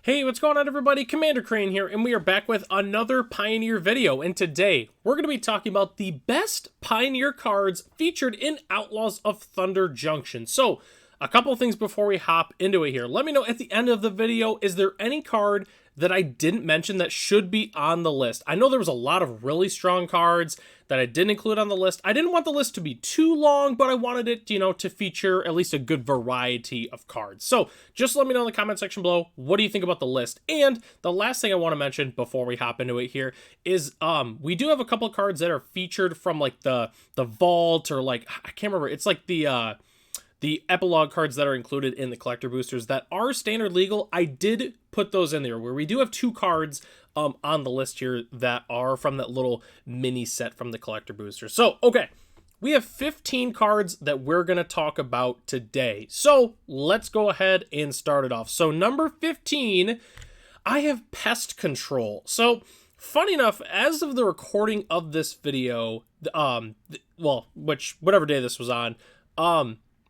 Hey, what's going on everybody? Commander Crane here, and we are back with another Pioneer video, and today we're going to be talking about the best Pioneer cards featured in Outlaws of Thunder Junction. So, a couple things before we hop into it here. Let me know at the end of the video, is there any card that I didn't mention that should be on the list? I know there was a lot of really strong cards that I didn't include on the list. I didn't want the list to be too long, but I wanted it, to feature at least a good variety of cards. So just let me know in the comment section below, what do you think about the list? And the last thing I want to mention before we hop into it here is we do have a couple of cards that are featured from like the vault, or like, I can't remember, it's like the epilogue cards that are included in the collector boosters that are standard legal. I did put those in there, where we do have two cards on the list here that are from that little mini set from the collector booster. So, okay, we have 15 cards that we're going to talk about today. So let's go ahead and start it off. So number 15, I have Pest Control. So funny enough, as of the recording of this video, whatever day this was on,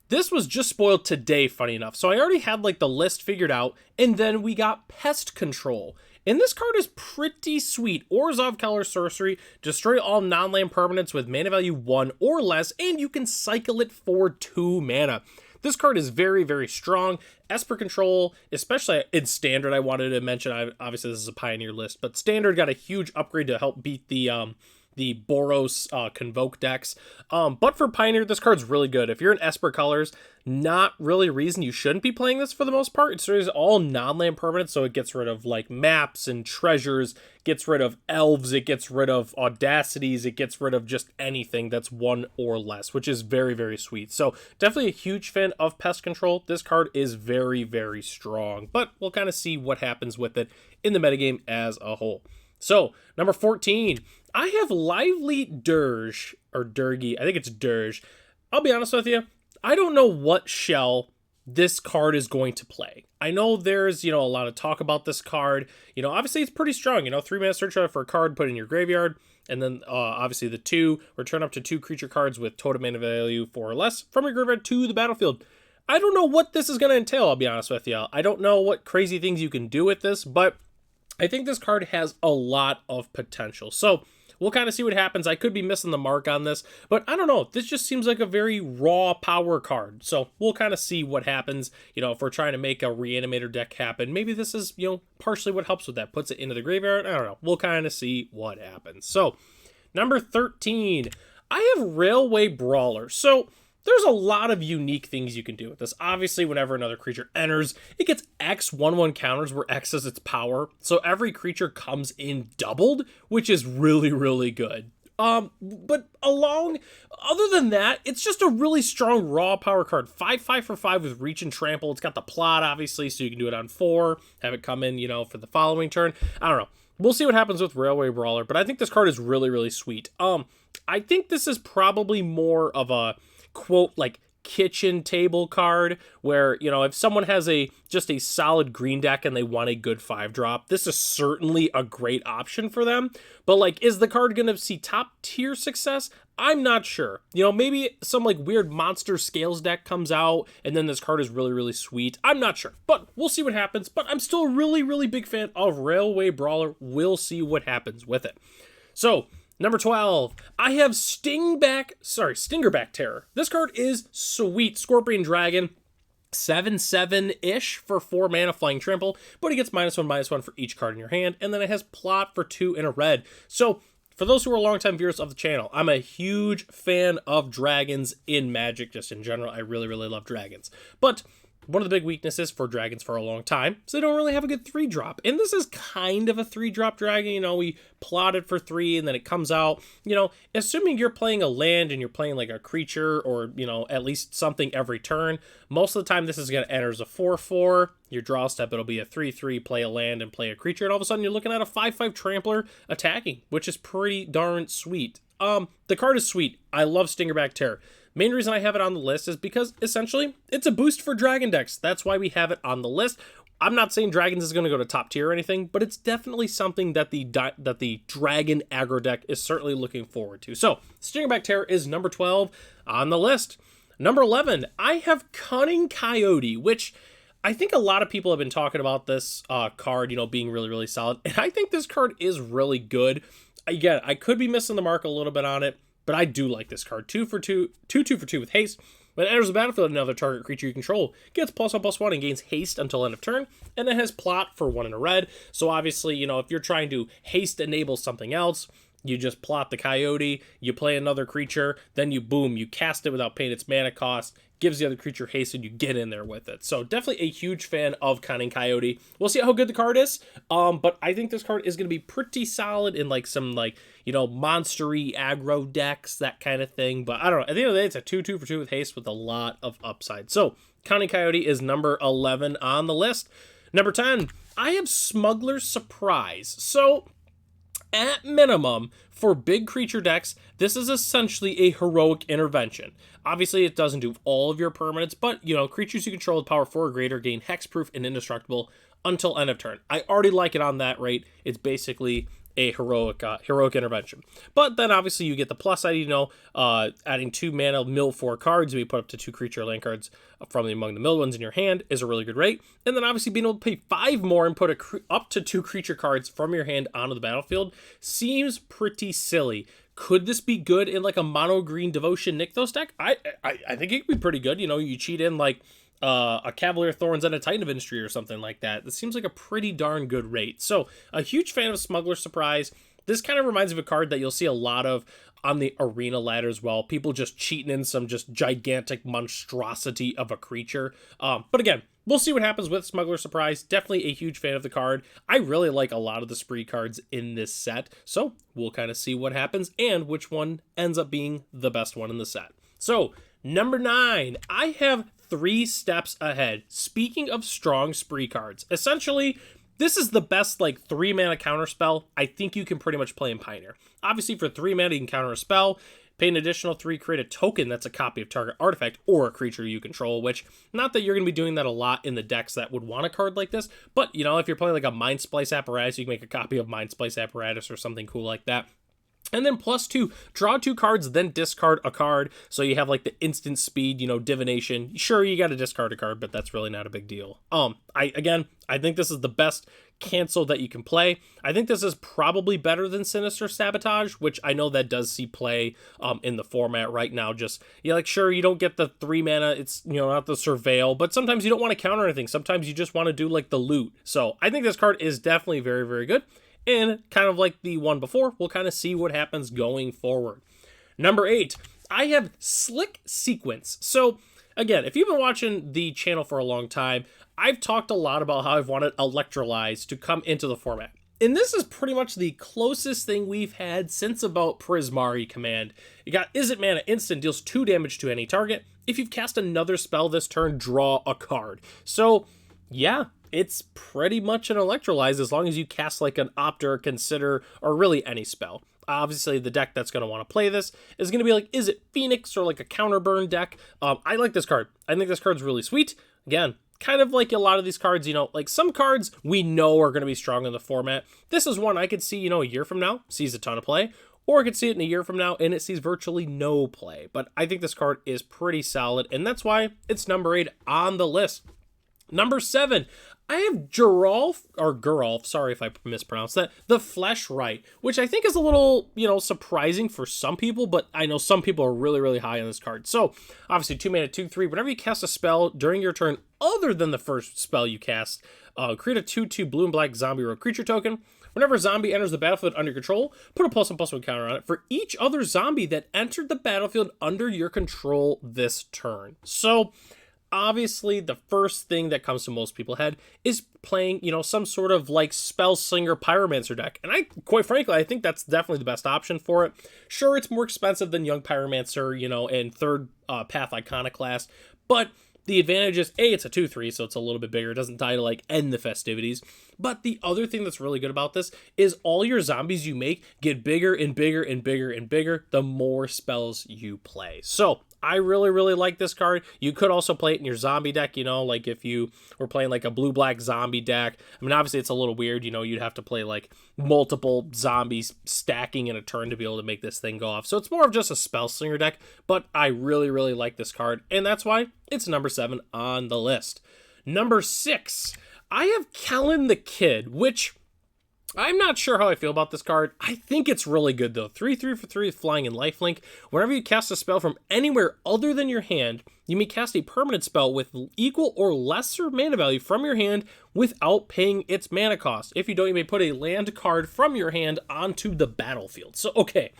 this was just spoiled today, funny enough. So I already had like the list figured out, and then we got Pest Control. And this card is pretty sweet. Orzhov Keller Sorcery, destroy all non-land permanents with mana value 1 or less, and you can cycle it for 2 mana. This card is very, very strong. Esper Control, especially in Standard, I wanted to mention, obviously this is a Pioneer list, but Standard got a huge upgrade to help beat the Boros Convoke decks. But for Pioneer, this card's really good. If you're in Esper colors, not really a reason you shouldn't be playing this for the most part. It's all non-land permanents, so it gets rid of like maps and treasures, gets rid of elves, it gets rid of audacities, it gets rid of just anything that's 1 or less, which is very, very sweet. So definitely a huge fan of Pest Control. This card is very, very strong, but we'll kind of see what happens with it in the metagame as a whole. So, number 14, I have Lively Dirge, or Durgy, I think it's Dirge. I'll be honest with you, I don't know what shell this card is going to play. I know there's, a lot of talk about this card. Obviously it's pretty strong, 3 mana search for a card, put in your graveyard, and then obviously the 2, return up to 2 creature cards with total mana value 4 or less from your graveyard to the battlefield. I don't know what this is going to entail, I'll be honest with you. I don't know what crazy things you can do with this, but I think this card has a lot of potential. So we'll kind of see what happens. I could be missing the mark on this, but I don't know. This just seems like a very raw power card. So we'll kind of see what happens. If we're trying to make a Reanimator deck happen, maybe this is, partially what helps with that. Puts it into the graveyard. I don't know. We'll kind of see what happens. So number 13, I have Railway Brawler. So there's a lot of unique things you can do with this. Obviously, whenever another creature enters, it gets X 1/1 counters where X is its power. So every creature comes in doubled, which is really, really good. But other than that, it's just a really strong raw power card. 5/5 for 5 with reach and trample. It's got the plot, obviously, so you can do it on 4, have it come in, for the following turn. I don't know. We'll see what happens with Railway Brawler, but I think this card is really, really sweet. I think this is probably more of a quote like kitchen table card where, if someone has just a solid green deck and they want a good 5-drop, this is certainly a great option for them. But like, is the card going to see top tier success? I'm not sure. Maybe some like weird monster scales deck comes out and then this card is really, really sweet. I'm not sure, but we'll see what happens. But I'm still a really, really big fan of Railway Brawler. We'll see what happens with it. So number 12, I have Stingerback Terror. This card is sweet. Scorpion Dragon, 7/7-ish for 4 mana flying trample, but he gets -1/-1 for each card in your hand, and then it has plot for 2 in a red. So for those who are longtime viewers of the channel, I'm a huge fan of dragons in Magic, just in general. I really, really love dragons. But one of the big weaknesses for dragons for a long time is they don't really have a good 3-drop. And this is kind of a 3-drop dragon. We plotted for 3 and then it comes out. Assuming you're playing a land and you're playing like a creature or, at least something every turn, most of the time this is going to enter as a 4/4. Your draw step, it'll be a 3/3, play a land and play a creature. And all of a sudden you're looking at a 5/5 Trampler attacking, which is pretty darn sweet. The card is sweet. I love Stingerback Terror. Main reason I have it on the list is because essentially it's a boost for dragon decks. That's why we have it on the list. I'm not saying dragons is going to go to top tier or anything, but it's definitely something that the dragon aggro deck is certainly looking forward to. So Stingerback Terror is number 12 on the list. Number 11, I have Cunning Coyote, which I think a lot of people have been talking about this card, you know, being really, really solid. And I think this card is really good. Again, I could be missing the mark a little bit on it, but I do like this card. 2 for 2 with haste. When it enters the battlefield, another target creature you control gets +1/+1 and gains haste until end of turn, and it has plot for 1 and a red. So obviously, you know, if you're trying to haste enable something else, you just plot the Coyote, you play another creature, then you boom, you cast it without paying its mana cost, gives the other creature haste, and you get in there with it. So definitely a huge fan of Cunning Coyote. We'll see how good the card is, but I think this card is going to be pretty solid in like some like, you know, monstery aggro decks, that kind of thing. But I don't know. At the end of the day, it's a 2/2 for 2 with haste with a lot of upside. So Cunning Coyote is number 11 on the list. Number 10, I have Smuggler's Surprise. So at minimum, for big creature decks, this is essentially a heroic intervention. Obviously, it doesn't do all of your permanents, but, you know, creatures you control with power 4 or greater gain hexproof and indestructible until end of turn. I already like it on that rate. It's basically a heroic intervention. But then obviously you get the plus side, you know, adding 2 mana, mill 4 cards, we put up to 2 creature land cards from among the milled ones in your hand is a really good rate. And then obviously being able to pay 5 more and put up to 2 creature cards from your hand onto the battlefield seems pretty silly. Could this be good in like a mono green Devotion Nykthos deck? I think it could be pretty good. You know, you cheat in like a Cavalier Thorns and a Titan of Industry or something like that. This seems like a pretty darn good rate. So a huge fan of Smuggler's Surprise. This kind of reminds me of a card that you'll see a lot of on the arena ladder as well. People just cheating in some just gigantic monstrosity of a creature. But again, we'll see what happens with Smuggler's Surprise. Definitely a huge fan of the card. I really like a lot of the spree cards in this set. So we'll kind of see what happens and which one ends up being the best one in the set. So number 9, I have 3 steps ahead. Speaking of strong spree cards, essentially, this is the best like 3 mana counter spell I think you can pretty much play in Pioneer. Obviously, for 3 mana, you can counter a spell, pay an additional 3, create a token that's a copy of target artifact or a creature you control, which, not that you're going to be doing that a lot in the decks that would want a card like this, but, you know, if you're playing like a Mind Splice Apparatus, you can make a copy of Mind Splice Apparatus or something cool like that. And then +2, draw 2 cards, then discard a card. So you have like the instant speed, you know, divination. Sure, you got to discard a card, but that's really not a big deal. I think this is the best cancel that you can play. I think this is probably better than Sinister Sabotage, which I know that does see play in the format right now. Just, yeah, like, sure, you don't get the 3 mana, it's, you know, not the Surveil, but sometimes you don't want to counter anything. Sometimes you just want to do like the loot. So I think this card is definitely very, very good. And kind of like the one before, we'll kind of see what happens going forward. Number 8, I have Slick Sequence. So again, if you've been watching the channel for a long time, I've talked a lot about how I've wanted Electrolyze to come into the format. And this is pretty much the closest thing we've had since about Prismari Command. You got Is It Mana, instant, deals 2 damage to any target. If you've cast another spell this turn, draw a card. So yeah, it's pretty much an Electrolyze as long as you cast like an Opt or Consider or really any spell. Obviously, the deck that's going to want to play this is going to be like, is it Phoenix or like a Counterburn deck? I like this card. I think this card's really sweet. Again, kind of like a lot of these cards, you know, like some cards we know are going to be strong in the format. This is one I could see, you know, a year from now, sees a ton of play. Or I could see it in a year from now and it sees virtually no play. But I think this card is pretty solid, and that's why it's number 8 on the list. Number 7, I have Geralf, sorry if I mispronounced that, the Flesh Rite, which I think is a little, you know, surprising for some people, but I know some people are really, really high on this card. So, obviously, 2 mana, 2/3, whenever you cast a spell during your turn other than the first spell you cast, create a 2/2 blue and black zombie rogue creature token. Whenever a zombie enters the battlefield under control, put a +1/+1 counter on it for each other zombie that entered the battlefield under your control this turn. So, obviously, the first thing that comes to most people's head is playing, you know, some sort of like Spell Slinger Pyromancer deck. And quite frankly, I think that's definitely the best option for it. Sure, it's more expensive than Young Pyromancer, you know, and third Path Iconoclast, but the advantage is, A, it's a 2/3, so it's a little bit bigger. It doesn't die to, like, end the festivities. But the other thing that's really good about this is all your zombies you make get bigger and bigger and bigger and bigger the more spells you play. So, I really, really like this card. You could also play it in your zombie deck, you know, like if you were playing like a blue-black zombie deck. I mean, obviously it's a little weird, you know, you'd have to play like multiple zombies stacking in a turn to be able to make this thing go off. So it's more of just a Spell Slinger deck, but I really, really like this card, and that's why it's number 7 on the list. Number 6, I have Kell the Kid, which I'm not sure how I feel about this card. I think it's really good though. 3/3 for 3 with flying and lifelink. Whenever you cast a spell from anywhere other than your hand, you may cast a permanent spell with equal or lesser mana value from your hand without paying its mana cost. If you don't, you may put a land card from your hand onto the battlefield. So, okay.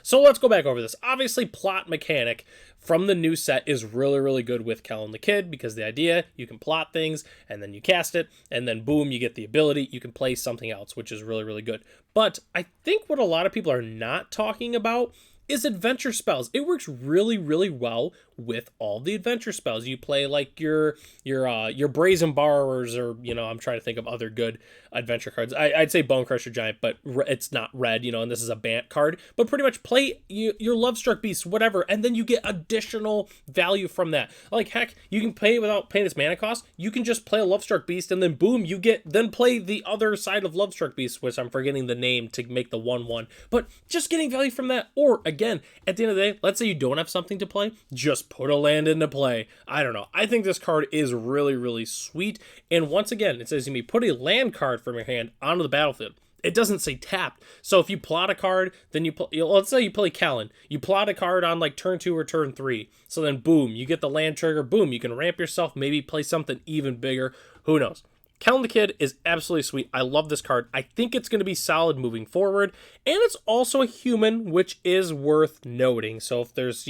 So let's go back over this. Obviously, plot mechanic from the new set is really, really good with Kell the Kid, because the idea, you can plot things, and then you cast it, and then boom, you get the ability, you can play something else, which is really, really good. But I think what a lot of people are not talking about is adventure spells. It works really, really well with all the adventure spells. You play like your Brazen Borrowers, or, you know, I'm trying to think of other good adventure cards. I'd say Bone Crusher Giant, but it's not red, you know, and this is a Bant card. But pretty much play your Lovestruck Beast, whatever, and then you get additional value from that. Like, heck, you can play without paying its mana cost. You can just play a Lovestruck Beast, and then boom, you get, then play the other side of Lovestruck Beast, which I'm forgetting the name to make the 1/1. But just getting value from that. Or, again, at the end of the day, let's say you don't have something to play, just put a land into play. I don't know. I think this card is really, really sweet. And once again, it says you may put a land card from your hand onto the battlefield. It doesn't say tapped. So if you plot a card, then let's say you play Kell. You plot a card on like turn 2 or turn 3. So then boom, you get the land trigger. Boom, you can ramp yourself, maybe play something even bigger. Who knows? Kell the Kid is absolutely sweet. I love this card. I think it's going to be solid moving forward. And it's also a human, which is worth noting. So if there's,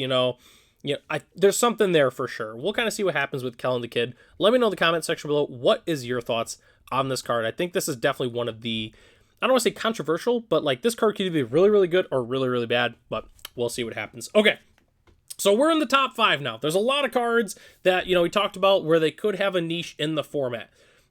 there's something there for sure. We'll kind of see what happens with Kell the Kid. Let me know in the comment section below, what is your thoughts on this card? I think this is definitely one of the, I don't want to say controversial, but like this card could either be really, really good or really, really bad, but we'll see what happens. Okay. So we're in the top 5 now. There's a lot of cards that, we talked about where they could have a niche in the format.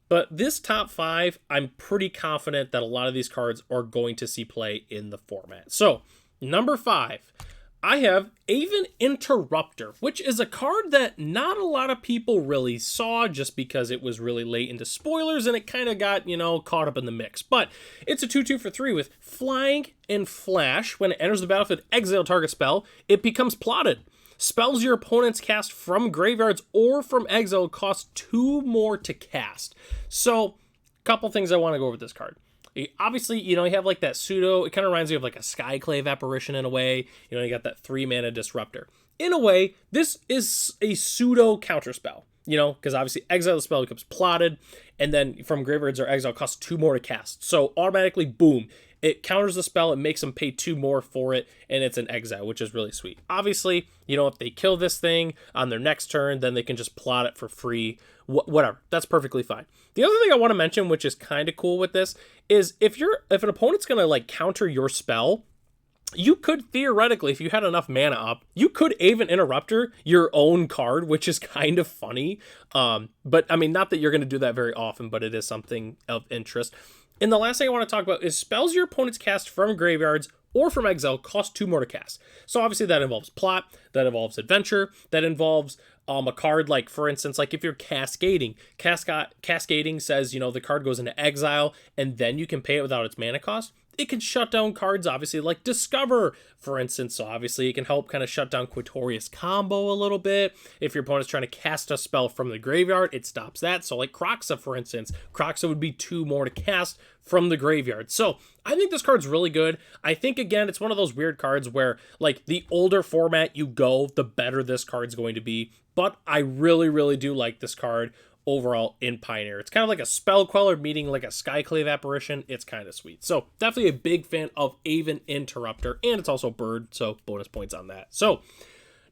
But this top 5, I'm pretty confident that a lot of these cards are going to see play in the format. So, number 5, I have Aven Interrupter, which is a card that not a lot of people really saw just because it was really late into spoilers and it kind of got, caught up in the mix. But it's a 2/2 for 3 with flying and flash. When it enters the battlefield, exile target spell, it becomes plotted. Spells your opponents cast from graveyards or from exile cost 2 more to cast. So, a couple things I want to go over with this card. Obviously, you have like that pseudo, it kind of reminds me of like a Skyclave Apparition in a way. You got that 3 mana disruptor. In a way, this is a pseudo counterspell, because obviously exile the spell becomes plotted, and then from graveyards or exile costs 2 more to cast. So automatically, boom, it counters the spell, it makes them pay 2 more for it, and it's an exile, which is really sweet. Obviously, if they kill this thing on their next turn, then they can just plot it for free, whatever. That's perfectly fine. The other thing I want to mention, which is kind of cool with this, is if an opponent's going to like counter your spell, you could theoretically, if you had enough mana up, you could Aven Interrupter your own card, which is kind of funny. But I mean, not that you're going to do that very often, but it is something of interest. And the last thing I want to talk about is spells your opponents cast from graveyards or from exile cost 2 more to cast. So obviously that involves plot, that involves adventure, that involves a card like, for instance, like if you're cascading. Cascading says, the card goes into exile and then you can pay it without its mana cost. It can shut down cards, obviously, like Discover, for instance. So obviously it can help kind of shut down Quatorius Combo a little bit. If your opponent's trying to cast a spell from the graveyard, it stops that. So like Kroxa, for instance. Kroxa would be 2 more to cast from the graveyard. So I think this card's really good. I think, again, it's one of those weird cards where, like, the older format you go, the better this card's going to be. But I really, really do like this card overall in Pioneer. It's kind of like a Spell Queller meeting like a Skyclave Apparition. It's kind of sweet. So definitely a big fan of Aven Interrupter, and it's also Bird, so bonus points on that. So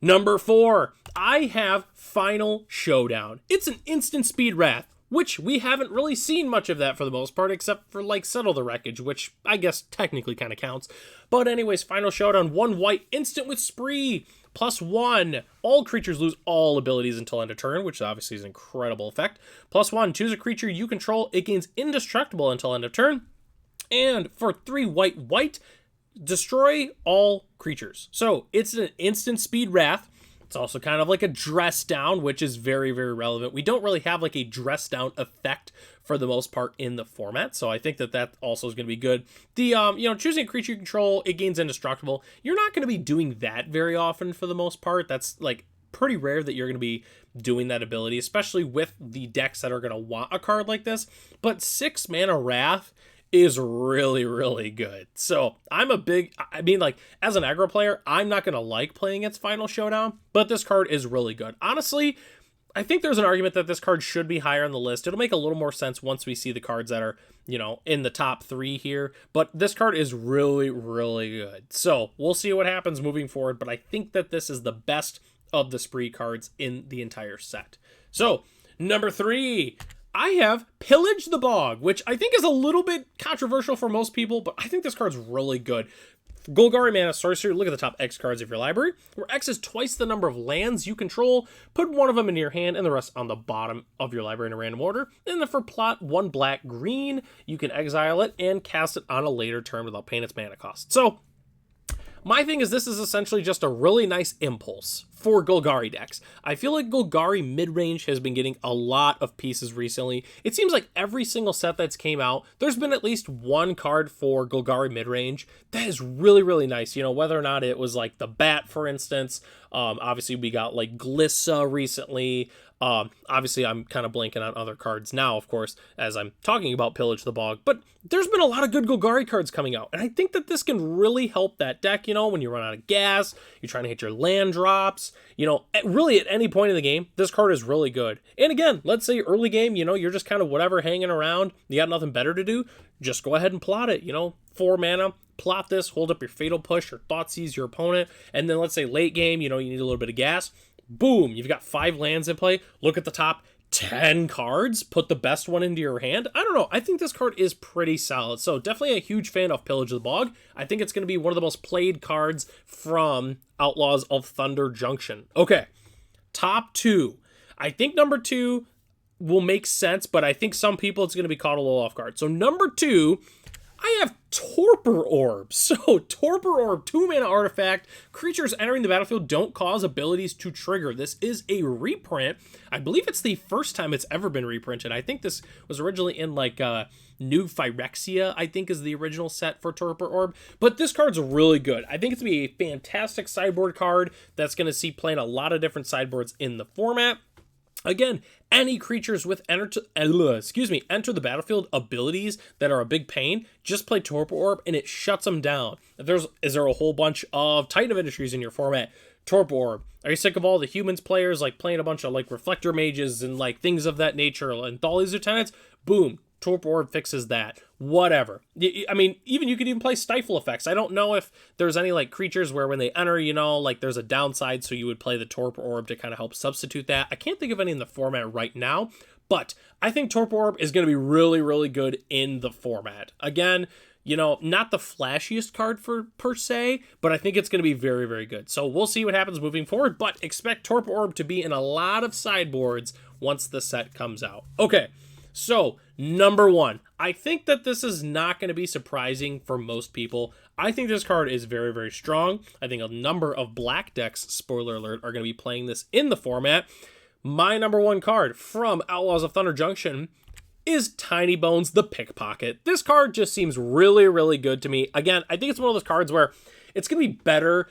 number 4, I have Final Showdown. It's an instant speed wrath, which we haven't really seen much of that for the most part, except for like Settle the Wreckage, which I guess technically kind of counts. But anyways, Final Showdown, 1 white, instant with Spree. +1, all creatures lose all abilities until end of turn, which obviously is an incredible effect. +1, choose a creature you control, it gains indestructible until end of turn. And for 3 white, destroy all creatures. So it's an instant speed wrath. It's also kind of like a dress down, which is very, very relevant. We don't really have like a dress down effect for the most part in the format, so I think that also is going to be good. The choosing a creature you control, it gains indestructible. You're not going to be doing that very often for the most part. That's like pretty rare that you're going to be doing that ability, especially with the decks that are going to want a card like this. But 6 mana Wrath is really, really good. So I mean, like, as an aggro player, I'm not going to like playing its Final Showdown, but this card is really good. Honestly, I think there's an argument that this card should be higher on the list. It'll make a little more sense once we see the cards that are, in the top 3 here. But this card is really, really good. So we'll see what happens moving forward. But I think that this is the best of the Spree cards in the entire set. So number 3, I have Pillage the Bog, which I think is a little bit controversial for most people, but I think this card's really good. Golgari mana sorcery, look at the top X cards of your library, where X is twice the number of lands you control. Put one of them in your hand and the rest on the bottom of your library in a random order. And then for plot 1 black green, you can exile it and cast it on a later turn without paying its mana cost. So my thing is, this is essentially just a really nice impulse for Golgari decks. I feel like Golgari mid-range has been getting a lot of pieces recently. It seems like every single set that's came out, there's been at least one card for Golgari mid-range that is really, really nice. Whether or not it was like the Bat, for instance. Obviously, we got like Glissa recently. Obviously, I'm kind of blanking on other cards now, of course, as I'm talking about Pillage the Bog. But there's been a lot of good Golgari cards coming out. And I think that this can really help that deck, when you run out of gas, you're trying to hit your land drops. Really at any point in the game, this card is really good. And again, let's say early game, you're just kind of whatever hanging around, you got nothing better to do, just go ahead and plot it, 4 mana, plot this, hold up your Fatal Push or Thoughtseize your opponent, and then let's say late game, you need a little bit of gas, boom, you've got 5 lands in play, look at the top 10 cards, put the best one into your hand. I don't know, I think this card is pretty solid, so definitely a huge fan of Pillage the Bog. I think it's going to be one of the most played cards from Outlaws of Thunder Junction. Okay, top 2. I think number 2 will make sense, but I think some people it's going to be caught a little off guard. So number 2, I have Torper Orb. So Torper Orb, 2 mana artifact. Creatures entering the battlefield don't cause abilities to trigger. This is a reprint. I believe it's the first time it's ever been reprinted. I think this was originally in like New Phyrexia, I think is the original set for Torper Orb. But this card's really good. I think it's going to be a fantastic sideboard card that's going to see playing a lot of different sideboards in the format. Again, any creatures with enter the battlefield abilities that are a big pain, just play Torper Orb and it shuts them down. Is there a whole bunch of Titan of Industries in your format? Torper Orb. Are you sick of all the humans players like playing a bunch of like Reflector Mages and like things of that nature and Thali's Lieutenants? Boom. Torper Orb fixes that. Whatever. I mean, you could even play Stifle effects. I don't know if there's any like creatures where when they enter, like there's a downside, so you would play the Torper Orb to kind of help substitute that. I can't think of any in the format right now, but I think Torper Orb is going to be really, really good in the format. Again, not the flashiest card per se, but I think it's going to be very, very good. So we'll see what happens moving forward, but expect Torper Orb to be in a lot of sideboards once the set comes out. Okay. So, number 1, I think that this is not going to be surprising for most people. I think this card is very, very strong. I think a number of black decks, spoiler alert, are going to be playing this in the format. My number 1 card from Outlaws of Thunder Junction is Tiny Bones the Pickpocket. This card just seems really, really good to me. Again, I think it's one of those cards where it's going to be better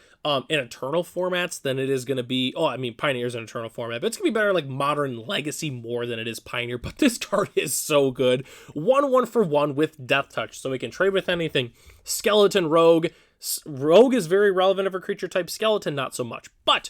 in Eternal formats than it is going to be... Pioneer's an Eternal format, but it's going to be better in like Modern Legacy more than it is Pioneer. But this card is so good. 1/1 for 1 with Death Touch, so we can trade with anything. Skeleton, Rogue. Rogue is very relevant for creature type. Skeleton, not so much. But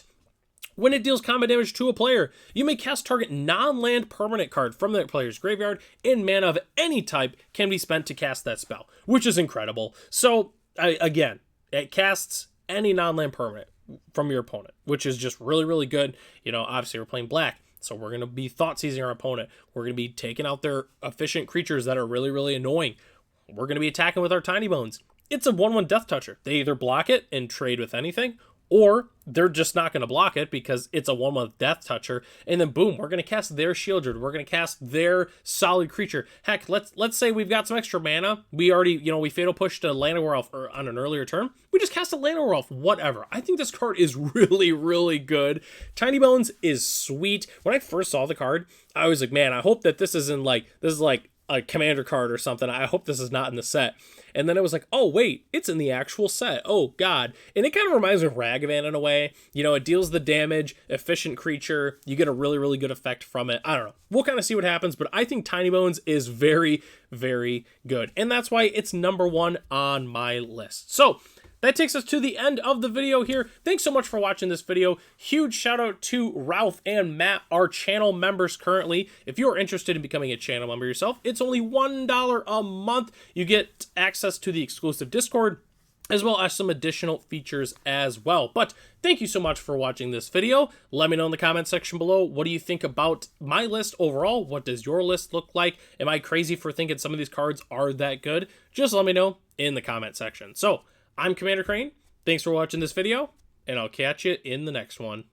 when it deals combat damage to a player, you may cast target non-land permanent card from the player's graveyard, and mana of any type can be spent to cast that spell, which is incredible. So, again, it casts any non-land permanent from your opponent, which is just really, really good. Obviously we're playing black, so we're going to be thought-seizing our opponent. We're going to be taking out their efficient creatures that are really, really annoying. We're going to be attacking with our Tiny Bones. It's a 1/1 Death Toucher. They either block it and trade with anything, or they're just not going to block it because it's a 1/1 Death Toucher, and then boom, we're going to cast their Shieldred. We're going to cast their solid creature. Heck, let's say we've got some extra mana. We already, we Fatal Pushed a Llanowar Elf on an earlier turn. We just cast a Llanowar Elf, whatever. I think this card is really, really good. Tiny Bones is sweet. When I first saw the card, I was like, man, I hope that this is like a commander card or something. I hope this is not in the set. And then it was like, oh, wait, it's in the actual set. Oh, God. And it kind of reminds me of Ragavan in a way. You know, it deals the damage, efficient creature. You get a really, really good effect from it. I don't know. We'll kind of see what happens, but I think Tiny Bones is very, very good. And that's why it's number 1 on my list. So that takes us to the end of the video here. Thanks so much for watching this video. Huge shout out to Ralph and Matt, our channel members currently. If you are interested in becoming a channel member yourself, it's only $1 a month. You get access to the exclusive Discord, as well as some additional features as well. But thank you so much for watching this video. Let me know in the comment section below, what do you think about my list overall? What does your list look like? Am I crazy for thinking some of these cards are that good? Just let me know in the comment section. So, I'm Commander Crane. Thanks for watching this video, and I'll catch you in the next one.